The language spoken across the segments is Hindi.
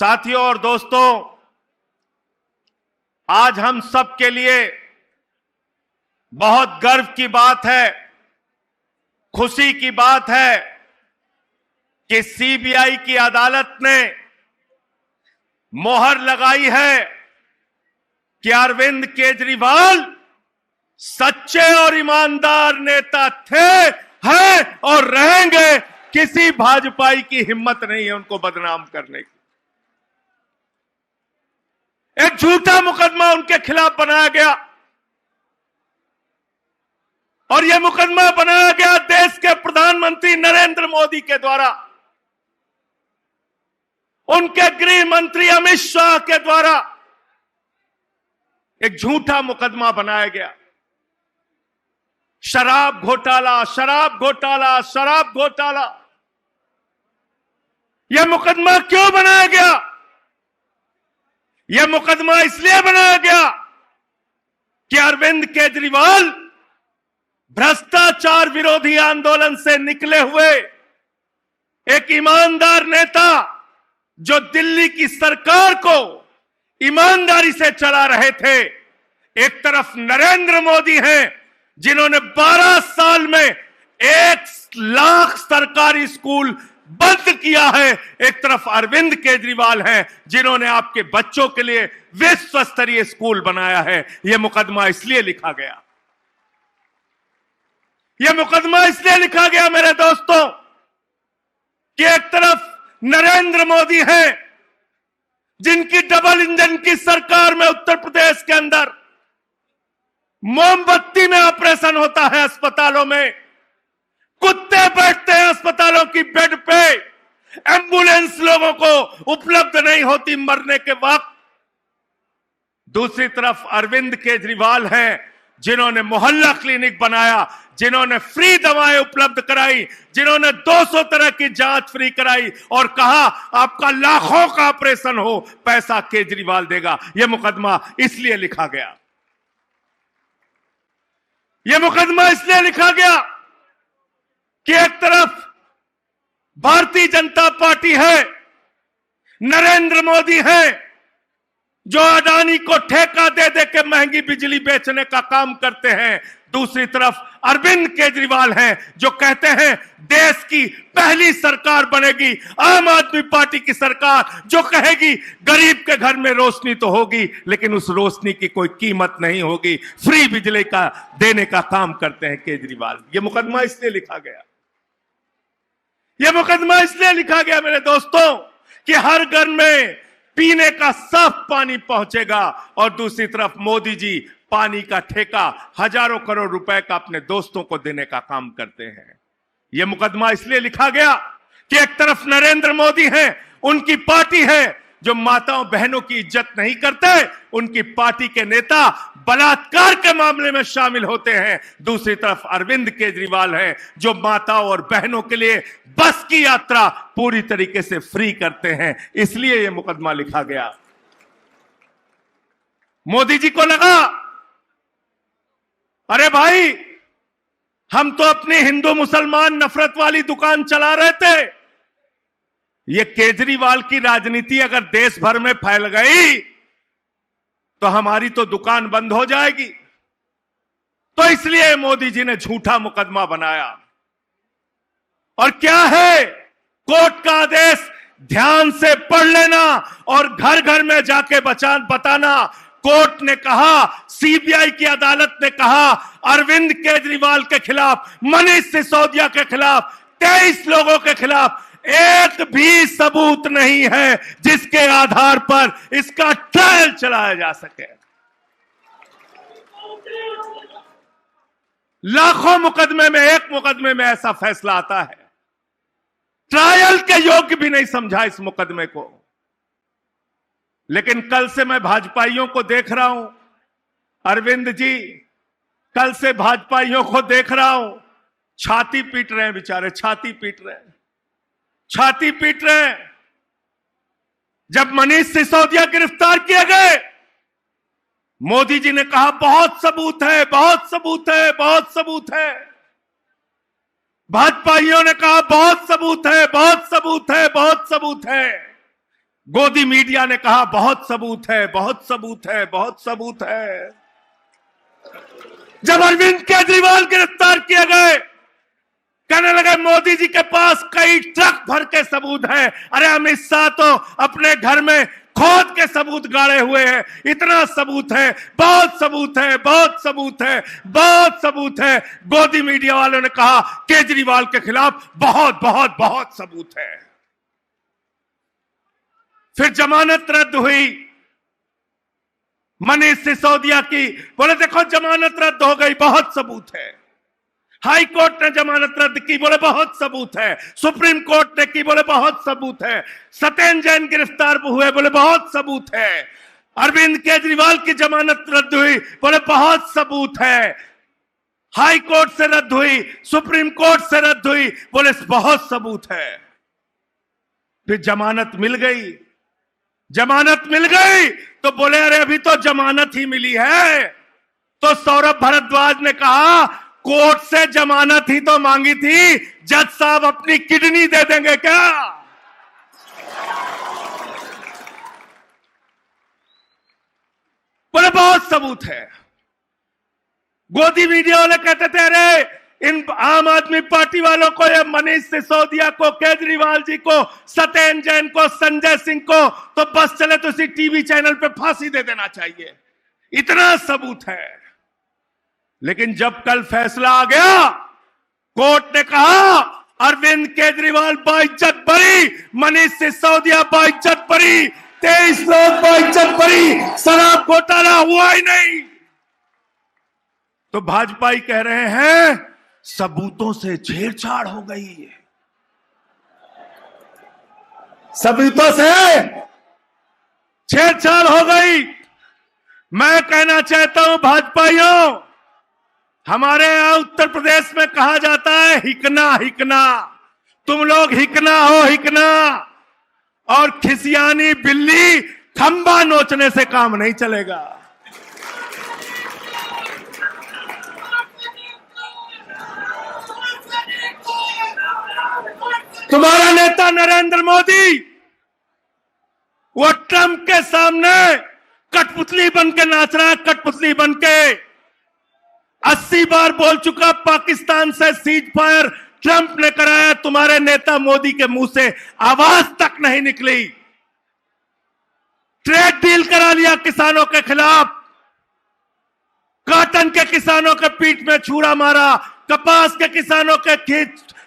साथियों और दोस्तों, आज हम सब के लिए बहुत गर्व की बात है, खुशी की बात है कि सीबीआई की अदालत ने मोहर लगाई है कि अरविंद केजरीवाल सच्चे और ईमानदार नेता थे, हैं और रहेंगे। किसी भाजपाई की हिम्मत नहीं है उनको बदनाम करने की। एक झूठा मुकदमा उनके खिलाफ बनाया गया और यह मुकदमा बनाया गया देश के प्रधानमंत्री नरेंद्र मोदी के द्वारा, उनके गृह मंत्री अमित शाह के द्वारा एक झूठा मुकदमा बनाया गया। शराब घोटाला, शराब घोटाला, शराब घोटाला। यह मुकदमा क्यों बनाया गया? यह मुकदमा इसलिए बनाया गया कि अरविंद केजरीवाल भ्रष्टाचार विरोधी आंदोलन से निकले हुए एक ईमानदार नेता, जो दिल्ली की सरकार को ईमानदारी से चला रहे थे। एक तरफ नरेंद्र मोदी हैं, जिन्होंने 12 साल में 1 लाख सरकारी स्कूल बंद किया है। एक तरफ अरविंद केजरीवाल हैं, जिन्होंने आपके बच्चों के लिए विश्व स्तरीय स्कूल बनाया है। यह मुकदमा इसलिए लिखा गया, यह मुकदमा इसलिए लिखा गया मेरे दोस्तों, कि एक तरफ नरेंद्र मोदी हैं, जिनकी डबल इंजन की सरकार में उत्तर प्रदेश के अंदर मोमबत्ती में ऑपरेशन होता है, अस्पतालों में कुत्ते बैठते हैं, अस्पतालों की बेड पे एम्बुलेंस लोगों को उपलब्ध नहीं होती मरने के वक्त। दूसरी तरफ अरविंद केजरीवाल हैं, जिन्होंने मोहल्ला क्लिनिक बनाया, जिन्होंने फ्री दवाएं उपलब्ध कराई, जिन्होंने 200 तरह की जांच फ्री कराई और कहा आपका लाखों का ऑपरेशन हो, पैसा केजरीवाल देगा। यह मुकदमा इसलिए लिखा गया, यह मुकदमा इसलिए लिखा गया कि एक तरफ भारतीय जनता पार्टी है, नरेंद्र मोदी है, जो अडानी को ठेका दे दे के महंगी बिजली बेचने का काम करते हैं। दूसरी तरफ अरविंद केजरीवाल हैं, जो कहते हैं देश की पहली सरकार बनेगी आम आदमी पार्टी की सरकार, जो कहेगी गरीब के घर में रोशनी तो होगी, लेकिन उस रोशनी की कोई कीमत नहीं होगी। फ्री बिजली का देने का काम करते हैं केजरीवाल। यह मुकदमा इसलिए लिखा गया, यह मुकदमा इसलिए लिखा गया मेरे दोस्तों, कि हर घर में पीने का साफ पानी पहुंचेगा और दूसरी तरफ मोदी जी पानी का ठेका हजारों करोड़ रुपए का अपने दोस्तों को देने का काम करते हैं। यह मुकदमा इसलिए लिखा गया कि एक तरफ नरेंद्र मोदी हैं, उनकी पार्टी है जो माताओं बहनों की इज्जत नहीं करते, उनकी पार्टी के नेता बलात्कार के मामले में शामिल होते हैं। दूसरी तरफ अरविंद केजरीवाल हैं, जो माताओं और बहनों के लिए बस की यात्रा पूरी तरीके से फ्री करते हैं। इसलिए यह मुकदमा लिखा गया। मोदी जी को लगा अरे भाई, हम तो अपनी हिंदू मुसलमान नफरत वाली दुकान चला रहे थे, ये केजरीवाल की राजनीति अगर देश भर में फैल गई तो हमारी तो दुकान बंद हो जाएगी। तो इसलिए मोदी जी ने झूठा मुकदमा बनाया। और क्या है, कोर्ट का आदेश ध्यान से पढ़ लेना और घर घर में जाके बताना। कोर्ट ने कहा, सीबीआई की अदालत ने कहा, अरविंद केजरीवाल के खिलाफ, मनीष सिसोदिया के खिलाफ, 23 लोगों के खिलाफ एक भी सबूत नहीं है जिसके आधार पर इसका ट्रायल चलाया जा सके। लाखों मुकदमे में एक मुकदमे में ऐसा फैसला आता है, ट्रायल के योग्य भी नहीं समझा इस मुकदमे को। लेकिन कल से मैं भाजपाइयों को देख रहा हूं, अरविंद जी, कल से भाजपाइयों को देख रहा हूं, छाती पीट रहे हैं बेचारे, छाती पीट रहे हैं, छाती पीट रहे हैं। जब मनीष सिसोदिया गिरफ्तार किए गए, मोदी जी ने कहा बहुत सबूत है, बहुत सबूत है, बहुत सबूत है। भाजपाइयों ने कहा बहुत सबूत है, बहुत सबूत है, बहुत सबूत है। गोदी मीडिया ने कहा बहुत सबूत है, बहुत सबूत है, बहुत सबूत है। जब अरविंद केजरीवाल गिरफ्तार किए गए, कहने लगे मोदी जी के पास कई ट्रक भर के सबूत है। अरे अमित शाह तो अपने घर में खोद के सबूत गाड़े हुए हैं। इतना सबूत है, बहुत सबूत है, बहुत सबूत है, बहुत सबूत है। गोदी मीडिया वालों ने कहा केजरीवाल के खिलाफ बहुत बहुत बहुत सबूत है। फिर जमानत रद्द हुई मनीष सिसोदिया की, बोले देखो जमानत रद्द हो गई, बहुत सबूत है। हाई कोर्ट ने जमानत रद्द की, बोले बहुत सबूत है। सुप्रीम कोर्ट ने की, बोले बहुत सबूत है। सत्येंद्र जैन गिरफ्तार हुए, बोले बहुत सबूत है। अरविंद केजरीवाल की जमानत रद्द हुई, बोले बहुत सबूत है। हाई कोर्ट से रद्द हुई, सुप्रीम कोर्ट से रद्द हुई, बोले बहुत सबूत है। फिर जमानत मिल गई, जमानत मिल गई तो बोले अरे अभी तो जमानत ही मिली है। तो सौरभ भारद्वाज ने कहा कोर्ट से जमानत ही तो मांगी थी, जज साहब अपनी किडनी दे देंगे क्या? बोले बहुत सबूत है। गोदी मीडिया वाले कहते थे अरे इन आम आदमी पार्टी वालों को, ये मनीष सिसोदिया को, केजरीवाल जी को, सत्येंद्र जैन को, संजय सिंह को तो बस चले तो इसी टीवी चैनल पे फांसी दे देना चाहिए, इतना सबूत है। लेकिन जब कल फैसला आ गया, कोर्ट ने कहा अरविंद केजरीवाल बाइज्जत बरी, मनीष सिसोदिया बाइज्जत बरी, 23 लोग बाइज्जत बरी, शराब घोटाला हुआ ही नहीं। तो भाजपा ही कह रहे हैं सबूतों से छेड़छाड़ हो गई है, सबूतों से छेड़छाड़ हो गई। मैं कहना चाहता हूं भाजपाइयों, हमारे यहां उत्तर प्रदेश में कहा जाता है हिकना हिकना, तुम लोग हिकना हो हिकना, और खिसियानी बिल्ली खंबा नोचने से काम नहीं चलेगा। तुम्हारा नेता नरेंद्र मोदी वो ट्रंप के सामने कठपुतली बन के नाच रहा है, कठपुतली बन के 80 बार बोल चुका पाकिस्तान से सीज फायर ट्रंप ने कराया, तुम्हारे नेता मोदी के मुंह से आवाज तक नहीं निकली। ट्रेड डील करा लिया किसानों के खिलाफ, कॉटन के किसानों के पीठ में छुरा मारा, कपास के किसानों के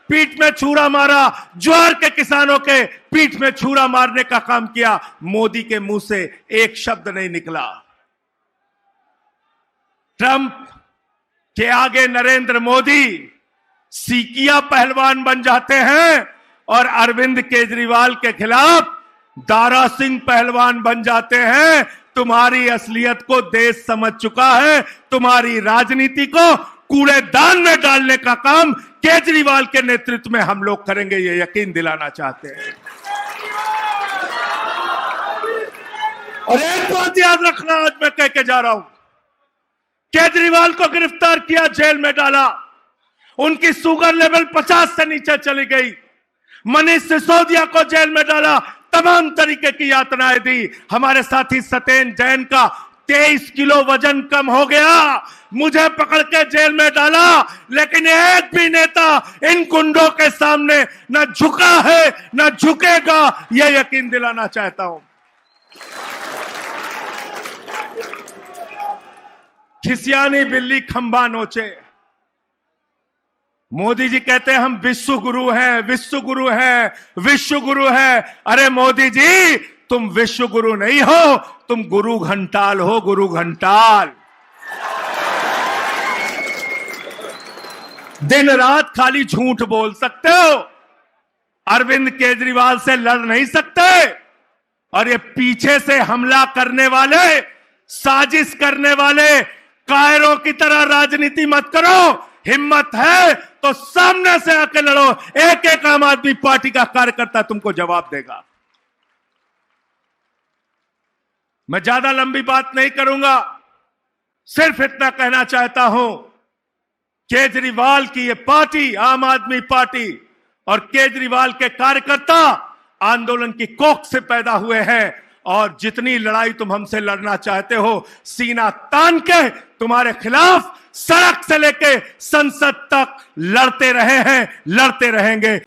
पीठ में छुरा मारा, ज्वार के किसानों के पीठ में छुरा मारने का काम किया। मोदी के मुंह से एक शब्द नहीं निकला। ट्रंप के आगे नरेंद्र मोदी सीकिया पहलवान बन जाते हैं और अरविंद केजरीवाल के खिलाफ दारा सिंह पहलवान बन जाते हैं। तुम्हारी असलियत को देश समझ चुका है, तुम्हारी राजनीति को कूड़ेदान में डालने का काम केजरीवाल के नेतृत्व में हम लोग करेंगे, ये यकीन दिलाना चाहते हैं। और एक बात याद रखना, आज मैं कह के जा रहा हूं, केजरीवाल को गिरफ्तार किया, जेल में डाला, उनकी शुगर लेवल 50 से नीचे चली गई। मनीष सिसोदिया को जेल में डाला, तमाम तरीके की यातनाएं दी। हमारे साथी सत्येंद्र जैन का 23 किलो वजन कम हो गया, मुझे पकड़ के जेल में डाला, लेकिन एक भी नेता इन गुंडों के सामने न झुका है न झुकेगा, यह यकीन दिलाना चाहता हूं। खिसियानी बिल्ली खंबा नोचे। मोदी जी कहते हैं हम विश्व गुरु हैं, विश्व गुरु हैं, विश्व गुरु हैं। अरे मोदी जी, तुम विश्व गुरु नहीं हो, तुम गुरु घंटाल हो, गुरु घंटाल। दिन रात खाली झूठ बोल सकते हो, अरविंद केजरीवाल से लड़ नहीं सकते। और ये पीछे से हमला करने वाले, साजिश करने वाले कायरों की तरह राजनीति मत करो। हिम्मत है तो सामने से आके लड़ो, एक एक आम आदमी पार्टी का कार्यकर्ता तुमको जवाब देगा। मैं ज्यादा लंबी बात नहीं करूंगा, सिर्फ इतना कहना चाहता हूं, केजरीवाल की ये पार्टी, आम आदमी पार्टी और केजरीवाल के कार्यकर्ता आंदोलन की कोख से पैदा हुए हैं और जितनी लड़ाई तुम हमसे लड़ना चाहते हो, सीना तान के तुम्हारे खिलाफ सड़क से लेके संसद तक लड़ते रहे हैं, लड़ते रहेंगे।